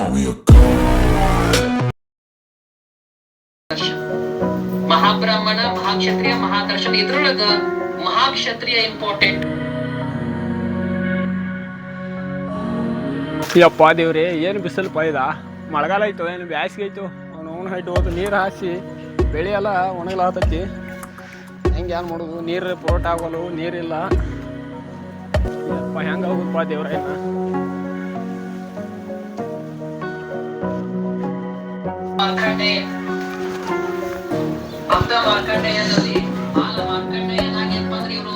call me a god. ಮಹಾಬ್ರಾಹ್ಮಣ Mahakshatriya ಮಹಾದರ್ಶನ ಇದ್ರೊಳಗ Mahakshatriya important. ಯಪ್ಪ ದೇವ್ರಿ ಏನು ಬಿಸಿಲು ಪಾಯ್ದ, ಮಳೆಗಾಲ ಆಯ್ತು ಏನು ಬ್ಯಾಸಿಗೆ ಆಯ್ತು. ಅವನು ಹೈಟ್ ಹೋದು ನೀರು ಹಾಸಿ ಬೆಳೆ ಎಲ್ಲ ಒಣಗಲಾತೈತಿ. ಹೆಂಗೆ ಏನು ಮಾಡೋದು, ನೀರು ಪುರೋಟ ಆಗೋಲು, ನೀರಿಲ್ಲ. ಯಪ್ಪ ಹೆಂಗೆ ಹೋಗುದಪ್ಪ ದೇವ್ರ. ಭಕ್ತ ಮಾರ್ಕಂಡೇಯನಲ್ಲಿ ಬಾಲ ಮಾರ್ಕಂಡೇಯನಾಗೇನಪ್ಪ ಅಂದ್ರೆ ಇವರು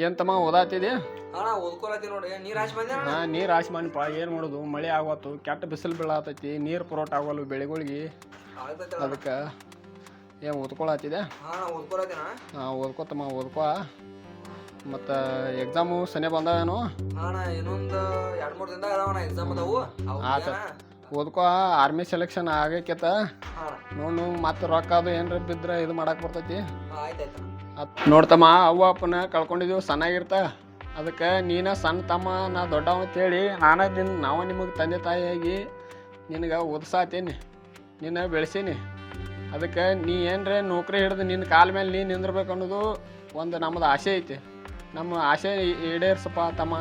ಏನು ತಮ್ಮ ಓದಾತಿದೆ? ನೋಡಿ ನೀರ್ ಹಾಕಿ ಬಂದೆ. ಹಾಂ, ನೀರು ಹಾಸಿ ಬಂದಪ್ಪ. ಏನು ಮಾಡೋದು, ಮಳೆ ಆಗೋತು, ಕೆಟ್ಟ ಬಿಸಿಲು ಬೀಳಾತೈತಿ, ನೀರು ಪುರೋಟ ಆಗೋಲ್ಲ ಬೆಳೆಗಳಿಗೆ. ಅದಕ್ಕೆ ಏನು ಓದ್ಕೊಳತ್ತಿದೆ? ಹಾಂ, ಓದ್ಕೋತಮ್ಮ ಓದ್ಕೋ. ಮತ್ತು ಎಕ್ಸಾಮು ಸನೆ ಬಂದಾವೇನು? ಇನ್ನೊಂದು 2-3 ದಿನದಾಗ ಅದಾವಣ ಎಕ್ಸಾಮ್ ಅದಾವು. ಆತ ಓದ್ಕೋ. ಆರ್ಮಿ ಸೆಲೆಕ್ಷನ್ ಆಗೈಕೆತ ನೋಡು. ಮತ್ತೆ ರೊಕ್ಕ ಅದು ಏನ್ರ ಬಿದ್ರೆ ಇದು ಮಾಡಕ್ಕೆ ಬರ್ತೈತಿ. ನೋಡ್ತಮ್ಮ, ಅವ್ವ ಅಪ್ಪನ ಕಳ್ಕೊಂಡಿದ್ದೀವಿ ಸಣ್ಣಾಗಿರ್ತ. ಅದಕ್ಕೆ ನೀನು ಸಣ್ಣ ತಮ್ಮ, ನಾ ದೊಡ್ಡವ ಅಂತೇಳಿ ನಾವು ನಿಮಗೆ ತಂದೆ ತಾಯಿಯಾಗಿ ನಿನಗೆ ಓದಿಸಾತೀನಿ, ನಿನ್ನ ಬೆಳೆಸೀನಿ. ಅದಕ್ಕೆ ನೀ ಏನರ ನೌಕರಿ ಹಿಡ್ದು ನಿನ್ನ ಕಾಲ ಮೇಲೆ ನೀನು ನಿಂದಿರ್ಬೇಕು ಅನ್ನೋದು ಒಂದು ನಮ್ಮದು ಆಸೆ ಐತಿ. ನಮ್ಮ ಆಸೆ ಈಡೇರ್ಸಪ್ಪ ತಮ್ಮ.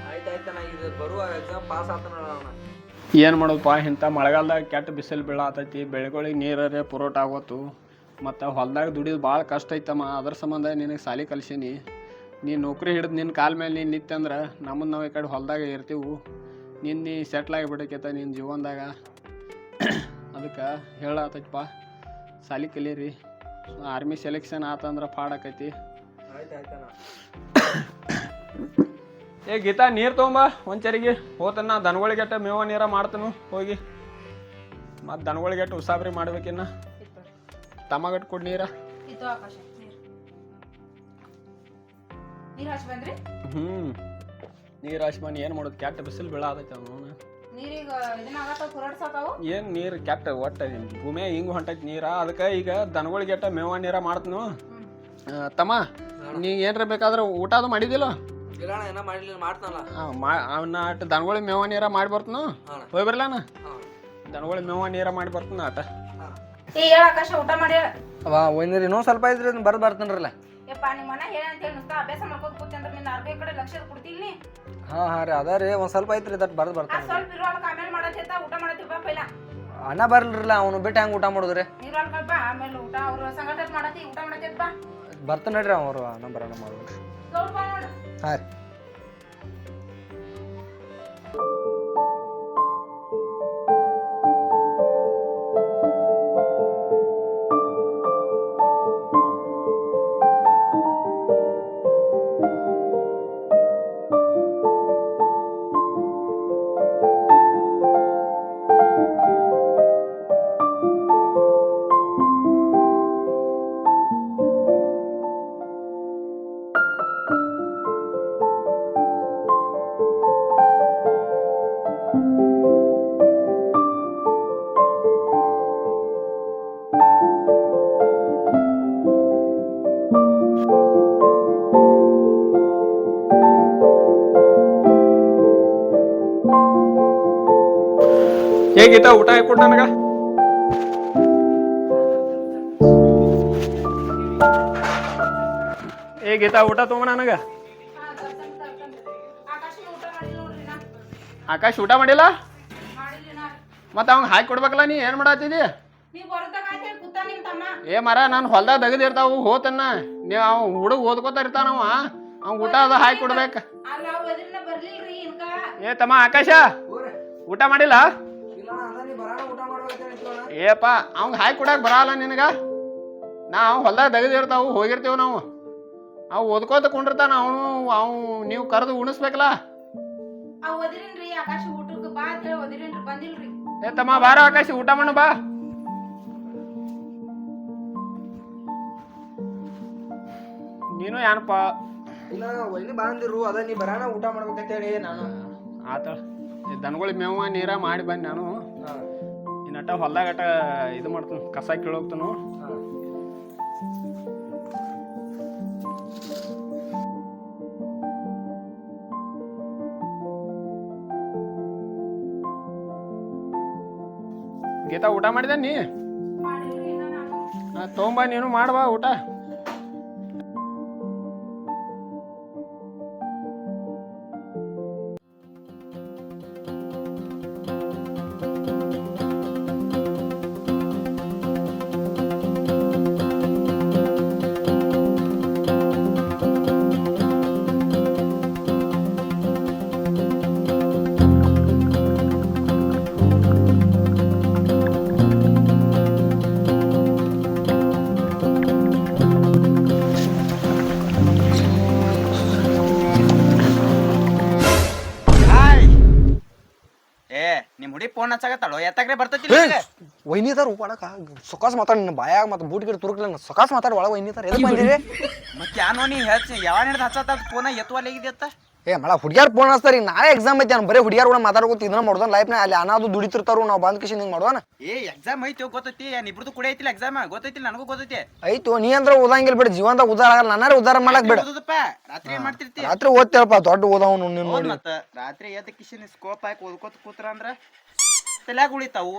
ಆಯ್ತಾಯ್ತಣ್ಣ, ಇದು ಬರುವ ಎಕ್ಸಾಮ್ ಪಾಸ್ ಆತನ. ಏನು ಮಾಡೋದಪ್ಪ, ಇಂಥ ಮಳೆಗಾಲದಾಗ ಕೆಟ್ಟ ಬಿಸಿಲು ಬೀಳಾತೈತಿ, ಬೆಳೆಗಳಿಗೆ ನೀರೇ ಪುರೋಟ ಆಗೋತು. ಮತ್ತು ಹೊಲ್ದಾಗ ದುಡಿಯೋದು ಭಾಳ ಕಷ್ಟ ಐತಮ್ಮ. ಅದ್ರ ಸಂಬಂಧ ನಿನಗೆ ಸಾಲಿ ಕಲ್ಸೀನಿ. ನೀನು ನೌಕರಿ ಹಿಡಿದು ನಿನ್ನ ಕಾಲ ಮೇಲೆ ನೀನು ನಿಂತಂದ್ರೆ ನಮ್ಮನ್ನು ನಾವು ಈ ಕಡೆ ಹೊಲ್ದಾಗ ಇರ್ತೀವಿ. ನೀ ಸೆಟ್ಲ್ ಆಗಿಬಿಡಕೈತ ನಿನ್ನ ಜೀವನದಾಗ. ಅದಕ್ಕೆ ಹೇಳತ್ತೈತಪ್ಪ, ಸಾಲಿ ಕಲೀರಿ. ಆರ್ಮಿ ಸೆಲೆಕ್ಷನ್ ಆತಂದ್ರೆ ಪಾಡಾಕೈತಿ. ಏ ಗೀತಾ, ನೀರು ತೊಗೊಂಬ ಒಂಚರಿಗೆ. ಹೋತನ ದನಗಳಿಗೆಟ್ಟ ಮೇವ ನೀರ ಮಾಡ್ತನು ಹೋಗಿ. ಮತ್ತು ದನಗಳಿಗೆಟ್ಟು ಉಸಾಬ್ರಿ ಮಾಡ್ಬೇಕಿನ್ನ. ತಮ್ಮಗಟ್ಟು ಕೊಡು ನೀರ. ನೀರು ಹಾಸಿ ಬನ್ನಿ. ಏನು ಮಾಡೋದು, ಕೆಟ್ಟ ಬಿಸಿಲು ಬೀಳಾದೈತೆ ಅವನು. ಏನು ನೀರು ಕೆಟ್ಟ ಒಟ್ಟ ಭೂಮಿ ಹಿಂಗೆ ಹೊಂಟೈತಿ ನೀರ. ಅದಕ್ಕೆ ಈಗ ದನಗಳಿಗೆಟ್ಟ ಮೇವ ನೀರ ಮಾಡ್ತನು. ತಮ್ಮ, ನೀ ಏನ್ರ ಬೇಕಾದ್ರೆ ಊಟ ಅದು ಮಾಡಿದಿಲ್ಲ? ಅವನ್ನ ಅಟ್ ದನಗಳಿಗೆ ಮೇವ ನೀರ ಮಾಡಿ ಬರ್ತನು. ಹೋಗಿ ಬರ್ಲಾನ ದನಗಳಿಗೆ ಮೇವ ನೀರ ಮಾಡಿ ಬರ್ತನ ಆಟ. ಊಟ ಮಾಡಿ ಇನ್ನೊಂದು ಸ್ವಲ್ಪ ಇದ್ರಿ ಬರ್ತೇನ್ರಲ್ಲ. ಹಾ ರೀ, ಅದ ರೀ ಒಂದ್ ಸ್ವಲ್ಪ ಐತ್ರಿ ಬರ್ತಾನೆ. ಅಣ್ಣ ಬರ್ಲಿಲ್ಲ, ಅವನು ಬಿಟ್ಟು ಹೆಂಗ್ ಊಟ ಮಾಡುದ್ರಿ? ಬರ್ತಾನೆ ನಡ್ರಿ ಅವರು ಅಣ್ಣ ಬರೋಣ ಮಾಡೋದು. ಹಾ ರೀ. ಹೇಗಿತ್ತ ಊಟ ಹಾಕೊಟ್ಟು ನನಗ? ಹೇಗಿತ್ತ ಊಟ ತೊಗೊಂಡ ನನಗ? ಆಕಾಶ್ ಊಟ ಮಾಡಿಲ್ಲ? ಮತ್ತೆ ಅವ್ನು ಹಾಕಿ ಕೊಡ್ಬೇಕಲ್ಲ. ನೀ ಏನು ಮಾಡತ್ತಿದಿ? ಏ ಮರ, ನಾನು ಹೊಲ್ದಾಗ ತೆಗೆದಿರ್ತಾವು ಹೋತನ್ನ. ನೀವು ಅವ್ ಹುಡುಗ ಓದ್ಕೋತ ಇರ್ತಾನವ. ಅವ್ನು ಊಟ ಅದು ಹಾಕಿ ಕೊಡ್ಬೇಕ. ಏ ತಮ್ಮ ಆಕಾಶ, ಊಟ ಮಾಡಿಲ್ಲ? ಏಪ್ಪ, ಅವ್ನು ಹಾಕಿ ಕೊಡಕ್ಕೆ ಬರಲ್ಲ ನಿನಗ. ನಾವು ಹೊಲ್ದಾಗ ತೆಗೆದಿರ್ತಾವು ಹೋಗಿರ್ತೀವಿ ನಾವು. ಅವು ಓದ್ಕೋತ ಕೊಂಡಿರ್ತಾನ ಅವನು. ನೀವು ಕರೆದು ಉಣಿಸ್ಬೇಕಲ್ಲ. ಏ ತಮ್ಮ ಬಾರ ಆಕಾಶ, ಊಟ ಮಾಡು ಬಾ. ನೀನು ಏನಪ್ಪ ಇಲ್ಲ ಒಯ್ನಿ ಬಂದಿರು, ಅದ ನೀ ಬರಾನ ಊಟ ಮಾಡ್ಬೇಕಂತೇಳಿ ನಾನು. ಆತ ದನಗಳಿಗೆ ಮೇವ ನೀರ ಮಾಡಿ ಬಂದು ನಾನು ಇನ್ನಟ ಹೊಲ್ದಾಗಟ ಇದು ಮಾಡ್ತೀನಿ, ಕಸ ಕೀಳೋಗ್ತಾನು. ಗೀತಾ ಊಟ ಮಾಡಿದ ನೀ ತೊಗೊಂಬ ನೀನು ಮಾಡ್ಬಾ ಊಟ. ನಿಮ್ ಹುಡಿ ಫೋನ್ ಹಚ್ಚಾಗತ್ತಾಳೋ ಎತ್ತಾಗ್ರೆ ಬರ್ತೈತಿ ವೈನಿತಾರ ಒಳಗ ಸೊಕಾಸ್ ಮಾತಾಡ ನಿನ್ನ ಬಾಯಾಗ ಮತ್ತೆ ಬೂಟ್ ಗಿಡ ತುರುಕ್ಲ ಸೊಕಾಸ್ ಮಾತಾಡ ಒಳಗ ವೈನಿತಾರ ಎದಕ್ ಬಂದಿರಿ ಮತ್ತೆ ಯಾನೋ ನೀ ಹೆಚ್ಚು ಯಾವ ಹಿಡ್ದು ಹಚ್ಚತ್ತ ಫೋನ ಎತ್ತುವಲ್ಲಾಗಿದೆ ಅತ್ತ ಮಳ ಹುಡುಗಿಯಾರ್ ಫೋನ್ ಹಚ್ತಾರ ಈಗ ನಾಳೆ ಎಕ್ಸಾಮ್ ಐತಿ ಬರೀ ಹುಡುಗಿಯಾರ್ ಕೂಡ ಮಾತಾಡ್ಕೊತ ಇದನ್ನ ಮಾಡೋದನ್ ಲೈಫ್ ಅಲ್ಲಿ ಅನಾದು ದುಡಿತಿರ್ತಾರು ನಾವು ಬಂದ್ ಕಿಶನ್ ಹಿಂಗ್ ಮಾಡೋಣ. ಎಕ್ಸಾಮ್ ಐತಿ ಗೊತ್ತೈತಿ ಇಬ್ರದ್ದು ಕೂಡ ಐತಿಲ್ಲ ಎಕ್ಸಾಮ್ ಗೊತ್ತೈತಿ ನನಗೂ ಗೊತ್ತೈತಿ. ಆಯ್ತು ನೀ ಅಂದ್ರೆ ಓದಂಗಿಲ್ಲ ಬಿಡ ಜೀವನದಾಗ ಉದ್ದಾರ ಆಗಲ್ಲ ನಾನಾರ ಉದ್ದಾರ ಮಾಡಕ್ ಬೇಡ. ರಾತ್ರಿ ಏನ್ ಮಾಡ್ತಿರ್ತಿ ರಾತ್ರಿ ಓದ್ತೇಳಪ್ಪ ದೊಡ್ಡ ಓದವನು ನೀನ್ ನೋಡಿ. ಮತ್ತ ರಾತ್ರಿ ಎದ್ದ ಕಿಶನ್ ಸ್ಕೋಪ್ ಹಾಕಿ ಓದ್ಕೋತ ಕೂತ್ರ ಅಂದ್ರ ತಲ್ಯಾಗ ಉಳಿತಾವು.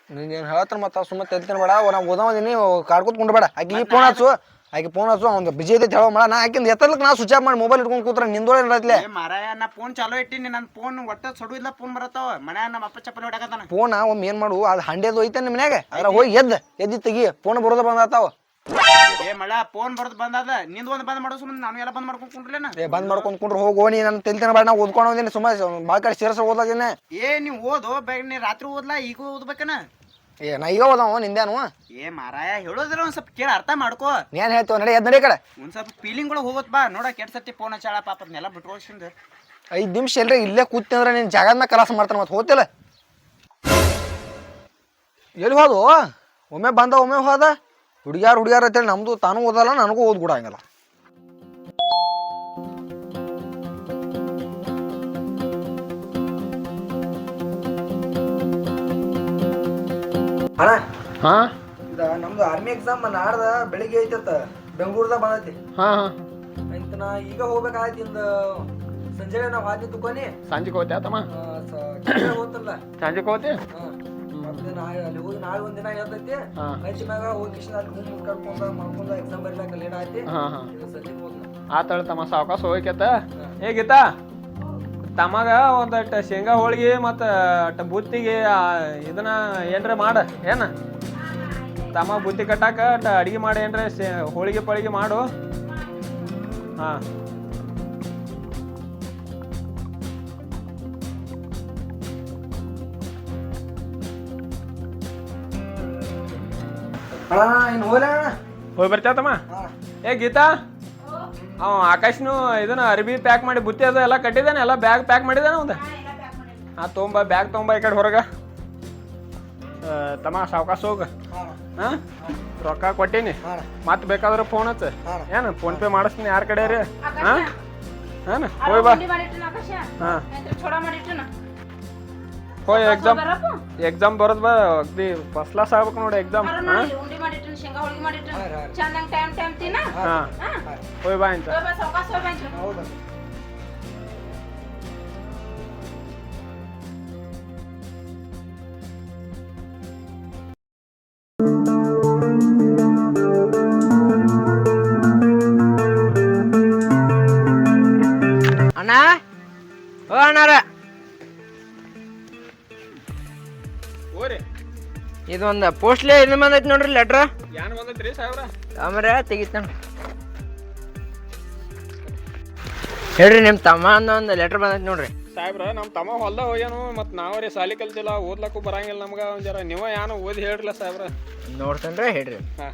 ನೀನ್ ಹೇಳ್ತಾರ ಮತ್ತ ಸುಮ್ಮ ತೆಲ್ತೇನೆ ಬೇಡ ನಾವು ಓದವದೀನಿ ಕಾಡ್ಕೊತ್ ಕುಂಡ್ಬೇಡ ಆಕಿ ಫೋನ್ ಹಚ್ಚು ಅವ್ನ ಬಿಜಿ ಐತೆ ಹೇಳೋ ಮಳ ನಾ ಆಕಿಂದ ಎತ್ತರ್ಲಕ್ ನಾ ಸ್ವಿಚ್ ಆಫ್ ಮಾಡಿ ಮೊಬೈಲ್ ಇಟ್ಕೊಂಡ್ ಕೂತ್ರ ನಿಂದೋಳೆ ಇರತ್ಲೆ ಮಾರಾಯ ನಾ ಫೋನ್ ಚಾಲೋ ಇಟ್ಟಿನಿ ನನ್ ಫೋನ್ ಒಟ್ಟ ಸಡು ಇಲ್ಲ ಫೋನ್ ಬರತ್ತಾವ ಮನ್ಯಾಗ ನಮ್ಮ ಅಪ್ಪ ಚಪ್ಪಲಿ ಹೊಡಕತ್ತಾನ. ಫೋನ್ ಒಮ್ಮೆ ಏನ್ ಮಾಡು ಅದು ಹಂಡೆದು ಐತೆ ನಿಮ್ಮ ಮನ್ಯಾಗ ಅದ್ರ ಹೋಗಿ ಎದ್ದಿ ತೆಗಿ ಫೋನ್ ಬರೋದ ಬಂದಾತಾವ. ಮಳ ಫೋನ್ ಬರೋದ್ ಬಂದಾದ ನಿಂದ ಒಂದ್ ಬಂದ್ ಮಾಡೋ ಸುಮ್ಮನೆ ನಾನು ಎಲ್ಲ ಬಂದ್ ಮಾಡ್ಕೊಂಡ್ ಕುಂಡ್ರೇನ ಬಂದ್ ಮಾಡ್ಕೊಂಡ್ ಕುಂಡ್ರು ಹೋಗೋ ನೀ ನನ್ನ ತೆಲ್ತೇನೆ ಬೇಡ ನಾ ಓದ್ಕೊಂಡು ಹೋದಿನಿ ಸುಮ್ಮ ಬಾಳ ಕಡೆ ಸೇರ್ಸ ಓದ್ಲಾದೇನೆ. ನೀವ್ ಓದು ಬೇಗ ನೀ ರಾತ್ರಿ ಓದ್ಲಾ ಈಗ ಓದ್ಬೇಕನ. ನಾ ಈಗ ಓದವ ನಿಂದೇನು ಮಾರಾಯ ಹೇಳೋದ್ರ ಒಂದ್ ಸ್ವಲ್ಪ ಕೇಳ ಅರ್ಥ ಮಾಡ್ಕೋ. ಏನ್ ಹೇಳ್ತೇವ ನಡಿ ಎದ್ ನಡಿ ಕಡೆ ಒಂದ್ ಸ್ವಲ್ಪ ಫೀಲಿಂಗ್ ಒಳಗ್ ಹೋಗೋತ್ ಬಾ ನೋಡ ಕೆಟ್ಟ ಸತಿ ಫೋನ್ ಹಚ್ಚಾಳ ಪಾಪದ್ನೆಲ್ಲ ಬಿಟ್ರೋಸಿಂದ 5 ನಿಮಿಷ ಎಲ್ರಿ ಇಲ್ಲೇ ಕೂತಿ ಅಂದ್ರೆ ನೀನ್ ಜಾಗದ ಮ್ಯಾಗ ಕಲಾಸ ಮಾಡ್ತಾನ ಮತ್ತೆ ಹೋತಿಲ್ಲ ಎಲ್ಲಿ ಹೋದು ಒಮ್ಮೆ ಬಂದ ಒಮ್ಮೆ ಹೋದ ಹುಡುಗ್ಯಾರ ಅಂತೇಳಿ ನಮ್ದು ತಾನು ಓದಲ್ಲ ನನಗೂ ಓದ್ ಕೂಡ ಹಂಗಲ್ಲ. ಅಣ್ಣ ಹಾ ನಮ್ದು ಆರ್ಮಿ ಎಕ್ಸಾಮ್ ನಾಡ್ದ ಬೆಳಿಗ್ಗೆ ಐತತ್ತ ಬೆಂಗಳೂರ್ದಾಗ ಬಂದೈತಿ. ಹಾ ಅಂತ ನಾ ಈಗ ಹೋಗ್ಬೇಕಾಯ್ತು ಇಂದ ಸಂಜೆ ನಾವು ಹಾಕಿ ತುಕೋನಿ ಸಂಜೆಗೆ ಹೋಗ್ತೇ ತಮ್ಮ ಹೋತಲ್ಲ ಸಂಜೆಗೆ ಹೋಗ್ತಿ ಮತ್ತೆ ಅಲ್ಲಿ ಹೋಗಿ ನಾಳೆ ಒಂದಿನ ಹೇಳ್ತೈತಿ ಐತಿ ಮ್ಯಾಗ ಹೋಗಿ ಅಲ್ಲಿ ರೂಮ್ ಕರ್ಕೊಂಡ ಮಾಡ್ಕೊಂಡ ಎಕ್ಸಾಮ್ ಬರೀಲಾಕ ಲೇಟ್ ಆಯ್ತಿ. ಸಂಜೆಗೆ ಹೋದ್ನ ಆತಳ ತಮ್ಮ ಸಾವಕಾಶ ಹೋಗ್ಯತ. ಏ ಗೀತಾ ತಮ್ಮಗ ಒಂದಟ್ಟು ಶೇಂಗಾ ಹೋಳಿಗೆ ಮತ್ತು ಬುತ್ತಿಗೆ ಇದನ್ನ ಏನ್ರ ಮಾಡ ಏನ ತಮ್ಮ ಬುತ್ತಿ ಕಟ್ಟಾಕ ಅಡಿಗೆ ಮಾಡಿ ಏನ್ರ ಹೋಳಿಗೆ ಪಳಿಗೆ ಮಾಡು. ಹಾಂ ಹೋಗಿ ಬರ್ತಾತಮ್ಮ. ಏ ಗೀತಾ ಅವ ಆಕಾಶ್ನು ಇದನ್ನ ಅರ್ಬಿ ಪ್ಯಾಕ್ ಮಾಡಿ ಬುತ್ತಿ ಅದು ಎಲ್ಲ ಕಟ್ಟಿದಾನೆ ಎಲ್ಲ ಬ್ಯಾಗ್ ಪ್ಯಾಕ್ ಮಾಡಿದಾನೆ ಒಂದು. ತೊಗೊಂಬ ಬ್ಯಾಗ್ ತೊಗೊಂಬ ಈ ಕಡೆ ಹೊರಗ ತಮ್ಮ ಸಾವಕಾಶ ಹೋಗ. ಹಾಂ ರೊಕ್ಕ ಕೊಟ್ಟೀನಿ ಮತ್ತೆ ಬೇಕಾದ್ರೆ ಫೋನ್ ಹಚ್ಚ ಏನು ಫೋನ್ ಪೇ ಮಾಡಿಸ್ತೀನಿ ಯಾರ ಕಡೆ ರೀ. ಹಾಂ ಹಾಂ ಹೋಯ್ ಬಾ. ಹಾಂ ಹೋಯ್ ಎಕ್ಸಾಮ್ ಬರೋದ್ ಬಾ ಅಗ್ದಿ ಫಸ್ಟ್ ಕ್ಲಾಸ್ ಆಗ್ಬೇಕು ನೋಡಿ ಎಕ್ಸಾಮ್. ಹಾಂ ಹೋಯ್ ಬಾ ಅಂತ. ಅಣ್ಣ ಓ ಅಣ್ಣಾರ ಓರಿ ಇದೊಂದು ಪೋಸ್ಟ್ಲೇ ಇದು ಬಂದೈತಿ ನೋಡ್ರಿ ಲೆಟ್ರ್. ಏನ್ ಬಂದೈತ್ರಿ ಸಾಹೇಬ್ರ? ಆಮೇಲೆ ತೆಗಿತಾನ ಹೇಳ್ರಿ ನಿಮ್ಮ ತಮ್ಮ ಅಂದ ಒಂದು ಲೆಟ್ರ್ ಬಂದೈತಿ ನೋಡ್ರಿ. ಸಾಹೇಬ್ರ ನಮ್ಮ ತಮ್ಮ ಹೊಲ್ದಾಗ ಹೋಗ್ಯಾನು ಮತ್ತು ನಾವ್ರಿ ಸಾಲಿ ಕಲ್ತಿಲ್ಲ ಓದ್ಲಕ್ಕೂ ಬರಂಗಿಲ್ಲ ನಮ್ಗೆ ಒಂದು ಜರ ನೀವ ಏನೋ ಓದಿ ಹೇಳ್ರಲ್ಲ ಸಾಹೇಬ್ರ. ನೋಡ್ತೇನ್ರಿ ಹೇಳ್ರಿ. ಹಾಂ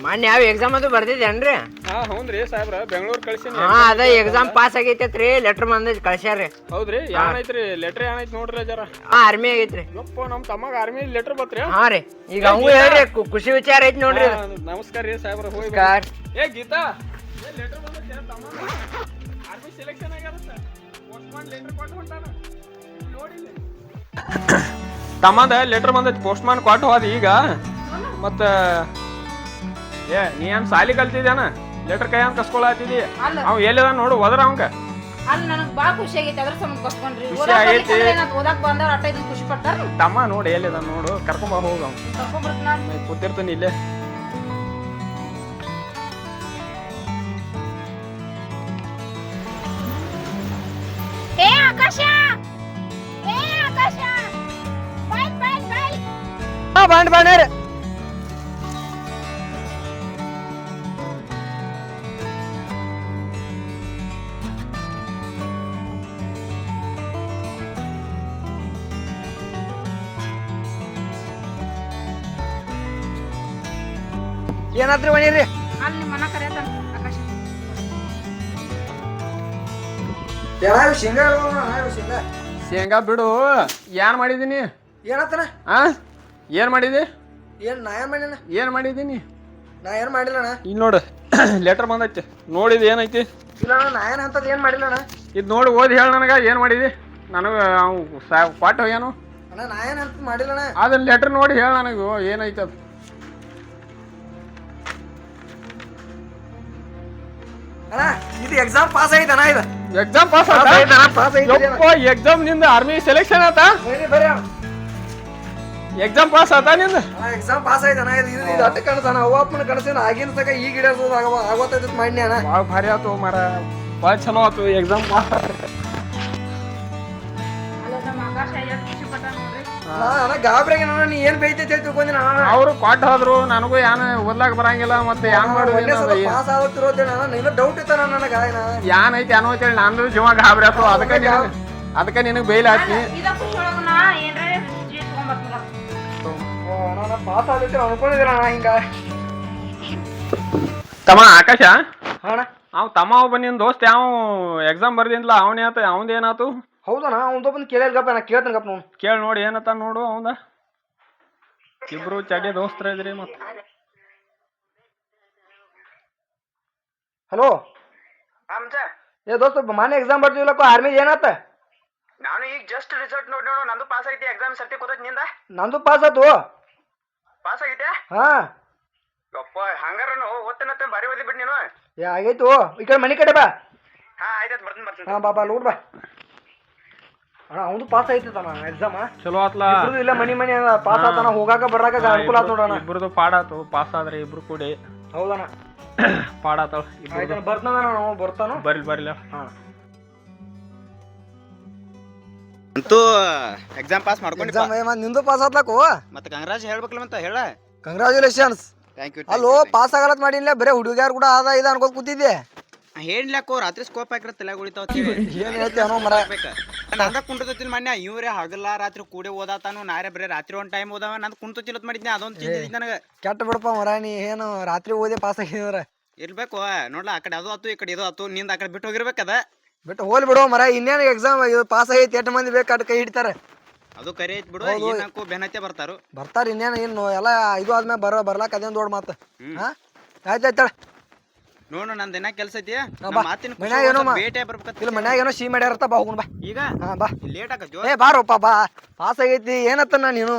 ಮೊನ್ನೆ ಯಾವ ಎಕ್ಸಾಮ್ ಅದು ಬರ್ದಿದ್ದೇನ್ರಿ? ಹಾಂ ಹ್ಞೂ ರೀ ಸಾಹೇಬ್ರ ಬೆಂಗಳೂರು ಕಳ್ಸೀನಿ. ಅದ ಎಕ್ಸಾಮ್ ಪಾಸ್ ಆಗೈತೈತ್ರಿ ಲೆಟ್ರ್ ಬಂದೈತಿ ಕಳ್ಸ್ಯಾರ್ರಿ. ಹೌದ್ರಿ ಏನೈತ್ರಿ ಲೆಟ್ರ್ ಏನೈತಿ ನೋಡ್ರಿ ಜರ. ಆರ್ಮಿ ಆಗೈತ್ರಿ. ಯಪ್ಪ ನಮ್ಮ ತಮ್ಮಗ ಆರ್ಮಿ ಲೆಟ್ರ್ ಬತ್ರಿ. ಹಾಂ ರೀ ಈಗ ಅವಂಗೂ ಹೇಳ್ರಿ ಖುಷಿ ವಿಚಾರ ಐತಿ ನೋಡ್ರಿ. ನಮಸ್ಕಾರ ರೀ ಸಾಹೇಬ್ರ. ಹೋಗಿ ಏ ಗೀತಾ ಲೆಟ್ರ್ ಬಂದೈತಿ ತಮ್ಮ ಆರ್ಮಿ ಸೆಲೆಕ್ಷನ್ ಆಗ್ಯಾರ ಪೋಸ್ಟ್ಮನ್ ಲೆಟ್ರ್ ಕೊಟ್ಟು ಹೊಂಟಾನ ನೋಡಿಲ್ಲ. ತಮ್ಮದ ಲೆಟ್ರ್ ಬಂದೈತಿ ಪೋಸ್ಟ್ಮನ್ ಕೊಟ್ಟು ಹೋದ ಈಗ. ಮತ್ತು ನೀ ಏನ್ ಸಾಲಿ ಕಲ್ತಿದ್ಯಾನ ಲೆಟರ್ ಕೈ ಅಂತ ಕಸ್ಕೊಳತ್ತಿದಿ ಅವ್ ಎಲ್ಲಿದ ನೋಡು ಹೋದ್ರ ಅವಂಗ ಅಲ್ಲಿ ನನಗ್ ಬಾ ಖುಷಿ ಆಗೈತಿ ಅದ್ರ ಸಂಬಂಧ ಕಸ್ಕೊಂಡ್ರಿ ಖುಷಿ ಆಗೈತಿ. ಓದಾಕ್ ಬಂದವ್ರ ಅಟ್ಟ ಇದನ್ನ ಖುಷಿ ಪಡ್ತಾರ ತಮ್ಮ ನೋಡಿ ಎಲ್ಲಿದ ನೋಡು ಕರ್ಕೊಂಬ ಹೋಗ ಕರ್ಕೊಂಡ್ಬಿಡ್ತಾನ ಕೂತಿರ್ತೀನಿ ಇಲ್ಲೇ. ಏ ಆಕಾಶ ಏ ಆಕಾಶ ಬಾಯ್ ಬಾಯ್ ಬಾಯ್ ಬಾಂಡ್ ಬಾಂಡ್ ಏನಾದ್ರಿ ಬಣ್ಣಿರಿ ಅಲ್ಲಿ ನಿಮ್ಮ ಮನ ಕರೆಯತಾನ ಆಕಾಶ ಶೇಂಗಾ ಶೇಂಗಾ ಶೇಂಗಾ ಬಿಡು ಏನ್ ಮಾಡಿದೀನಿ ಏನತ್ತನ ಆ ಏನ್ ಮಾಡಿದಿ ಏನ್ ನಾ ಏನ್ ಮಾಡಿನ ಏನ್ ಮಾಡಿದೀನಿ ನಾ ಏನ್ ಮಾಡಿಲ್ಲಣ್ಣ ಇಲ್ಲಿ ನೋಡು ಲೆಟರ್ ಬಂದೈತಿ ನೋಡಿದ್ ಏನೈತಿ ಇಲ್ಲ ನಾ ಏನ್ ಅಂತದ್ ಏನ್ ಮಾಡಿಲ್ಲಣ್ಣ ಇದು ನೋಡಿ ಓದಿ ಹೇಳ ನನಗ ಏನ್ ಮಾಡಿದಿ ನನಗ ಅವ್ ಕ್ವಾಟ್ ಹೋಗ್ಯಾನು ಅಣ್ಣ ನಾ ಏನ್ ಅಂತ ಮಾಡಿಲ್ಲಣ್ಣ ಅದನ್ನ ಲೆಟರ್ ನೋಡಿ ಹೇಳ ನನಗೂ ಏನೈತಿ ಅದು ಅಣ್ಣ ಇದು ಎಕ್ಸಾಮ್ ಪಾಸ್ ಆಯ್ತಣ್ಣ ಇದು ಎಕ್ಸಾಮ್ ಪಾಸ್ ಪಾಸ್ ಎಕ್ಸಾಮ್ ನಿಂದ ಆರ್ಮಿ ಸೆಲೆಕ್ಷನ್ ಆತ ಬರ್ರಿ ಎಕ್ಸಾಮ್ ಪಾಸ್ ಆತ ನಿಂದ ಎಕ್ಸಾಮ್ ಪಾಸ್ ಆಯ್ತಣ್ಣ ಇದು ಅಟ್ಟ ಕನಸಣ್ಣ ಅವ್ವ ಅಪ್ಪನ ಕನಸಿನ ಆಗಿನ ತಕ ಈಗ ಇಡೋದು ಆಗವತ್ತೈತಿ ಮಾಡಿ ಅಣ್ಣ ಭಾಳ ಭಾರಿ ಆತು ಮರ ಭಾಳ ಚಲೋ ಆತು ಎಕ್ಸಾಮ್ ಪಾಸ್ ಅಲ್ಲ ನಮ್ಮ ಆಕಾಶ ಎಷ್ಟು ಖುಷಿ ಪಟ್ಟ ನೋಡ್ರಿ ಅಣ್ಣ ಗಾಬ್ರಿಗೆ ಅಣ್ಣ ನೀ ಏನ್ ಬೈತೈತಿ ತಿಳ್ಕೊಂದಿನ ಅವರು ಕ್ವಾಟ್ ಹೋದ್ರು ನನಗೂ ಏನ್ ಓದ್ಲಾಕ್ ಬರಂಗಿಲ್ಲ ಮತ್ತೆ ಏನ್ ಮಾಡುದು ಪಾಸ್ ಆಗತ್ತಿರೋದೇನ ನೀನು ಡೌಟ್ ಇತ್ತಣ್ಣ ನನಗ ಯಾನ್ ಐತಿ ಅನ್ನೋ ಅಂತೇಳಿ ನಂದು ಜೀವ ಗಾಬರಿ ಆತು ಅದಕ್ಕೆ ನಿನಗೆ ಬೈಲ್ ಹಾಕಿ ಇದ ಖುಷಿ ಒಳಗ ನಾ ಏನ್ರ ಜೀವ ತಗೊಂಡ್ಬರ್ತೀನ ಅಣ್ಣ ಪಾಸ್ ಆಗೈತಿ ಅನ್ಕೊಂಡಿದ್ದೀರ ಅಣ್ಣ ಹಿಂಗ ತಮ್ಮ ಆಕಾಶ ಅಣ್ಣ ಅವ್ ತಮ್ಮ ಒಬ್ಬ ನಿನ್ ದೋಸ್ತ್ ಯಾವ ಎಕ್ಸಾಮ್ ಬರ್ದಿನ್ಲ ಅವನೇ ಆತ ಅವಂದ ಏನಾತು ಹೌದಣ್ಣ ಅವ್ನ ಬಂದು ಕೇಳಿಲ್ಗಪ್ಪ ನಾ ಕೇಳ್ತೇನಪ್ಪ ನಾವು ಕೇಳಿ ನೋಡಿ ಏನತ್ತ ನೋಡು ಅವಂದ ಇಬ್ರು ಚಡ್ಡಿ ದೋಸ್ತರ ಇದ್ರಿ ಮತ್ತ ಹಲೋ ಏ ದೋಸ್ತ ಮಾನ್ಯ ಎಕ್ಸಾಮ್ ಬರ್ತೀವಿಲ್ಲಪ್ಪ ಆರ್ಮಿ ಏನಾತ ನಾನು ಈಗ ಜಸ್ಟ್ ರಿಸಲ್ಟ್ ನೋಡಿ ನೋಡು ನಂದು ಪಾಸ್ ಐತಿ ಎಕ್ಸಾಮ್ ಸರ್ತಿ ಕೂತೈತಿ ನಿಂದ ನಂದು ಪಾಸ್ ಆತು ಪಾಸ್ ಆಗೈತೆ ಹಾ ಯಪ್ಪ ಹಂಗಾರ ಓದ್ತೇನತ್ತ ಬಾರಿ ಓದಿ ಬಿಡ್ ನೀನು ಏ ಆಗೈತು ಈ ಕಡೆ ಮನೆ ಕಡೆ ಬಾ ಹಾ ಆಯ್ತಾಯ್ತು ಬರ್ತೀನಿ ಹಾ ಬಾ ಲೋಡ್ ಬಾ ಅಣ್ಣ ಅವನು ಪಾಸ್ ಆಯ್ತಣ್ಣ ಎಕ್ಸಾಮ್ ಚಲೋ ಆತ್ಲಾ ಇಲ್ಲ ಮನಿ ಪಾಸ್ ಆತನ ಹೋಗಾಕ ಬರಾಕ ಅನುಕೂಲ ಆತ ನೋಡಣ ಇಬ್ರದು ಪಾಡಾತು ಪಾಸ್ ಆದ್ರೆ ಇಬ್ರು ಕೂಡಿ ಹೌದಣ್ಣ ಪಾಡಾತಾಳ ಆಯ್ತಣ್ಣ ಬರ್ತಾನ ನಾವು ಬರ್ತಾನು ಬರ್ಲಿ ಹಾ ಅಂತೂ ಎಕ್ಸಾಮ್ ಪಾಸ್ ಮಾಡ್ಕೊಂಡು ಎಕ್ಸಾಮ್ ನಿಂದು ಪಾಸ್ ಆತ್ಲಕೋ ಮತ್ತೆ ಕಂಗ್ರಾಜ್ ಹೇಳ್ಬೇಕಲ್ಲ ಅಂತ ಹೇಳ ಕಂಗ್ರಾಚುಲೇಷನ್ಸ್ ಥ್ಯಾಂಕ್ ಯು ಅಲ್ಲೋ ಪಾಸ್ ಆಗಲತ್ ಮಾಡಿಲ್ಲ ಬರೇ ಹುಡುಗ್ಯಾರ ಕೂಡ ಆದ ಇದು ಅನ್ಕೋತ ಕೂತಿದ್ದೆ ಹೇಳ್ಲಾಕೋ ರಾತ್ರಿ ಸ್ಕೋಪ್ ಹಾಕಿರ ತಲೆ ಉಳಿತಾವ ಏನ್ ಹೇಳ್ತಿ ಅನ್ನೋ ಮರ ನಂದ ಕುಂಟತಿಲ್ ಮನ್ಯ ಇವ್ರೆ ಹಗಲ ರಾತ್ರಿ ಕೂಡಿ ಓದಾತಾನು ನಾರೇ ಬರೀ ರಾತ್ರಿ ಒಂದ್ ಟೈಮ್ ಓದಾವ ನಂದು ಕುಂಟತಿಲತ್ ಮಾಡಿದ್ನಿ ಅದೊಂದು ಚಿಂತೆ ನನಗೆ ಕೆಟ್ಟ ಬಿಡಪ್ಪ ಮರ ನೀ ಏನು ರಾತ್ರಿ ಓದಿ ಪಾಸ್ ಆಗಿದ್ರ ಇರ್ಬೇಕು ನೋಡ್ಲ ಆ ಕಡೆ ಅದು ಆತು ಈ ಕಡೆ ಇದು ಆತು ನಿಂದ ಆ ಕಡೆ ಬಿಟ್ಟು ಹೋಗಿರ್ಬೇಕದ ಬಿಟ್ಟು ಹೋಲ್ ಬಿಡೋ ಮರ ಇನ್ನೇನು ಎಕ್ಸಾಮ್ ಇದು ಪಾಸ್ ಆಗೈತಿ ಎಷ್ಟು ಮಂದಿ ಬೇಕು ಅಟ್ ಕೈ ಹಿಡಿತಾರೆ ಅದು ಕರೆ ಐತ್ ಬಿಡು ಏನಕ್ಕೂ ಬೆನ್ನತ್ತೆ ಬರ್ತಾರು ಬರ್ತಾರ ಇನ್ನೇನು ಇನ್ನು ಎಲ್ಲ ಇದು ಆದ್ಮೇಲೆ ಬರ್ಲಾಕ ಅದೇನ್ ದೊಡ್ಡ ಮಾತು ಹಾ ಆಯ್ತಾಯ್ತಾಳ ನೋಡು ನಂದು ಏನ ಕೆಲ್ಸ ಐತಿ ಮನ್ಯಾಗ ಏನೋ ಭೇಟಿ ಬರ್ಬೇಕಂತ ಇಲ್ಲ ಮನ್ಯಾಗ ಏನೋ ಸಿಹಿ ಮಾಡ್ಯಾರತ್ತ ಬಾ ಹೋಗುಣ ಬಾ ಈಗ ಹಾ ಬಾ ಲೇಟ್ ಆಗತ್ತೋ ಏ ಬಾರೋಪ್ಪ ಬಾ ಪಾಸ್ ಆಗೈತಿ ಏನತ್ತನ ನೀನು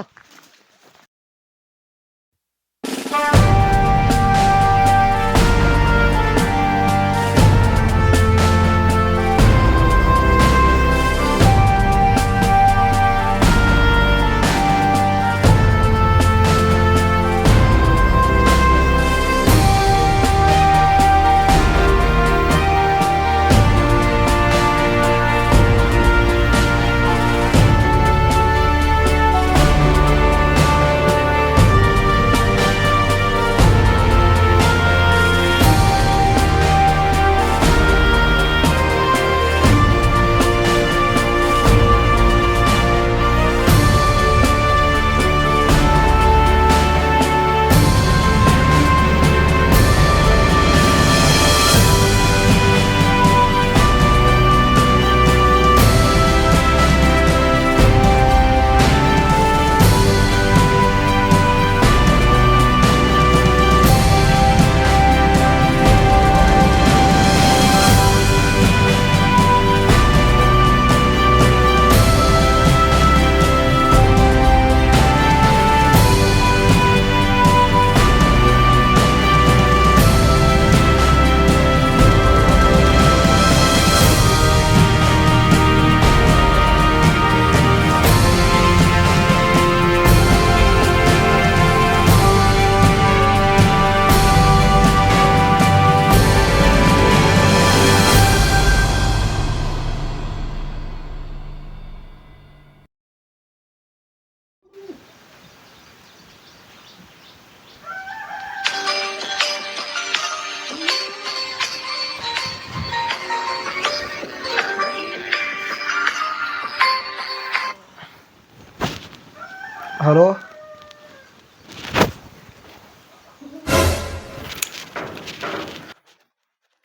ಹಲೋ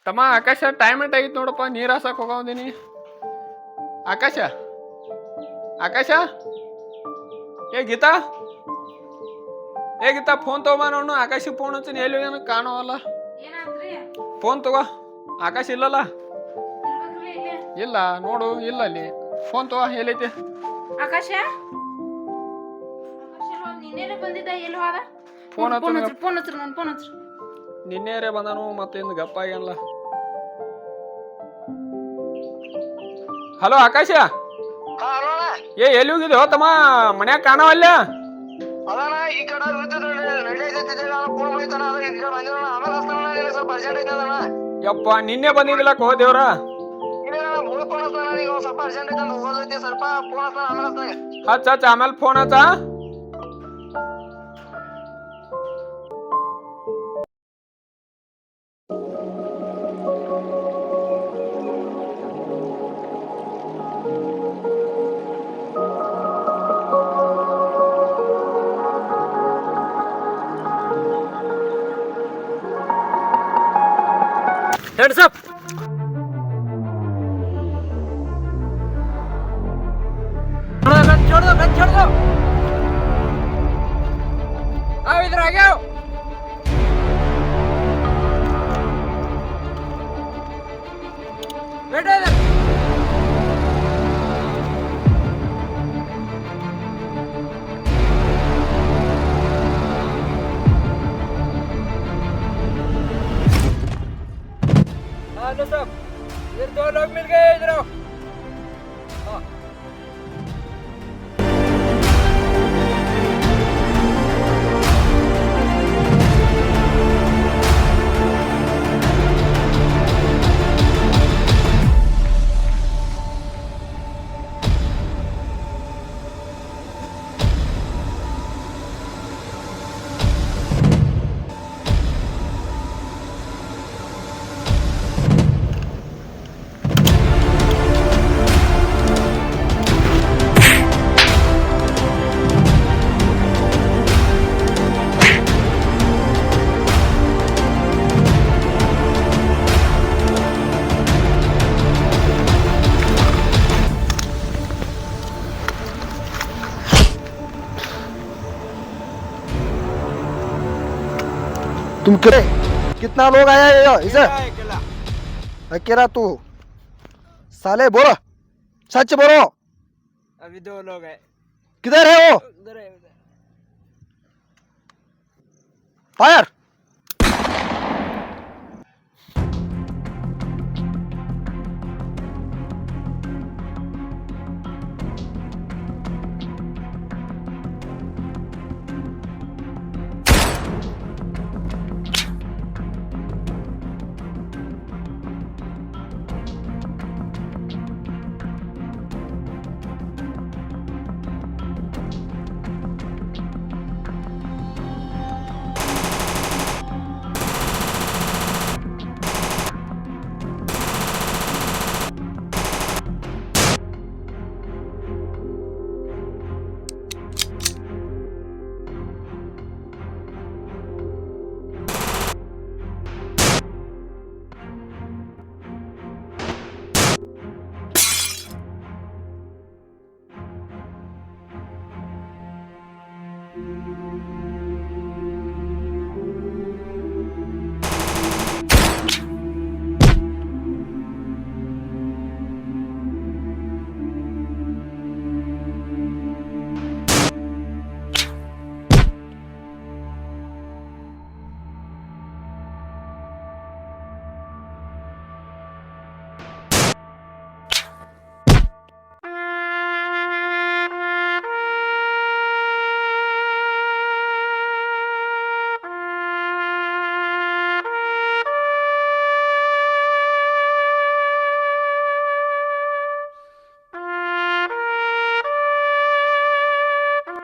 ತಮ್ಮ ಆಕಾಶ ಟೈಮ್ ಎಟ್ ಆಗಿತ್ತು ನೋಡಪ್ಪ, ನೀರು ಹಾಸಕ್ಕೆ ಹೋಗೋದಿನಿ. ಆಕಾಶ ಆಕಾಶ ಏ ಗೀತಾ, ಫೋನ್ ತಗೋಬಾ. ನೋಡು ಆಕಾಶಿಗೆ ಫೋನ್ ಹಚ್ಚಿನಿ, ಎಲ್ಲಿ ಏನು ಕಾಣೋವಲ್ಲ. ಏನಾದ್ರಿ ಫೋನ್ ತಗೋ. ಆಕಾಶ ಇಲ್ಲಲ್ಲ? ಇರ್ಬೇಕ್ರಿ ಇಲ್ಲಿ. ಇಲ್ಲ ನೋಡು, ಇಲ್ಲ ಅಲ್ಲಿ. ಫೋನ್ ತಗೋ, ಎಲ್ಲೈತಿ? ಆಕಾಶ ನಿನ್ನೆ ಬಂದಿದ್ದ ಎಲ್ಲೋ ಅದ. ಫೋನ್ ಫೋನ್ ಹಚ್ಚು. ಹಚ್ರಿ ಫೋನ್ ಹಚ್ರಿ ನನ್ನ ಫೋನ್ ಹಚ್ರಿ. ನಿನ್ನೆರೇ ಬಂದಾನು, ಮತ್ತೆ ಇನ್ನು ಗಪ್ಪ ಆಗ್ಯಾನಲ್ಲ. ಹಲೋ ಆಕಾಶ, ಏ ಎಲ್ಲಿ ಹೋಗಿದ್ದೆ ತಮ್ಮ? ಮನ್ಯಾಗ ಕಾಣವಲ್ಲ. ಅದಾನ ಈ ಕಡೆ ಸ್ವಲ್ಪ ಅರ್ಜೆಂಟ್ ಐತೆ ಅದಾನ. ಯಪ್ಪ ನಿನ್ನೆ ಬಂದಿದ್ದಿಲ್ಲ ಕೋ ದೇವ್ರ. ಸ್ವಲ್ಪ ಅರ್ಜೆಂಟ್ ಐತೆ ಹೋಗೋದೈತಿ, ಸ್ವಲ್ಪ ಫೋನ್ ಹಚ್ತಾನ, ಆಮೇಲೆ ಹಚ್ತಾನೆ. ಹಚ್ಚ ಆಮೇಲೆ ಫೋನ್ ಹಚ್ಚ. Heads up. तुम कितना लोग आया है इसे? अकेला तू? साले बोलो, सच बोलो। अभी 2 लोग हैं. किधर है वो? उधर है, उधर. फायर।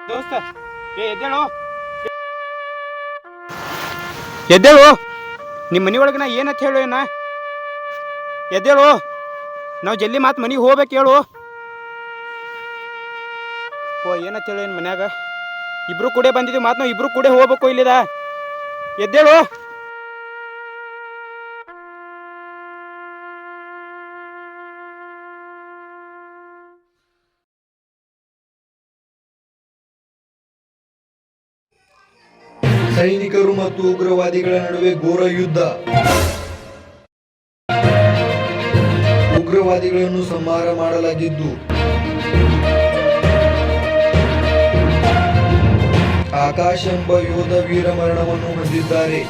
ದೋಸ್ತ ಎದ್ದೇಳು. ನಿಮ್ಮ ಮನೆ ಒಳಗೆ ನಾ ಏನಂತ ಹೇಳು? ಏನ ಎದ್ದೇಳು, ನಾವು ಜಲ್ದಿ ಮಾತು ಮನೆಗೆ ಹೋಗ್ಬೇಕು. ಹೇಳು ಏನಂತ ಹೇಳು ಏನು ಮನ್ಯಾಗ? ಇಬ್ರು ಕೂಡೆ ಬಂದಿದ್ವಿ ಮಾತು ನಾವು ಇಬ್ರು ಕೂಡೆ ಹೋಗ್ಬೇಕು ಇಲ್ಲಿದ ಎದ್ದೇಳು. ಸೈನಿಕರು ಮತ್ತು ಉಗ್ರವಾದಿಗಳ ನಡುವೆ ಘೋರ ಯುದ್ಧ. ಉಗ್ರವಾದಿಗಳನ್ನು ಸಂಹಾರ ಮಾಡಲಾಗಿದ್ದು ಆಕಾಶ್ ಎಂಬ ಯೋಧ ವೀರ ಮರಣವನ್ನು ಹೊಂದಿದ್ದಾರೆ.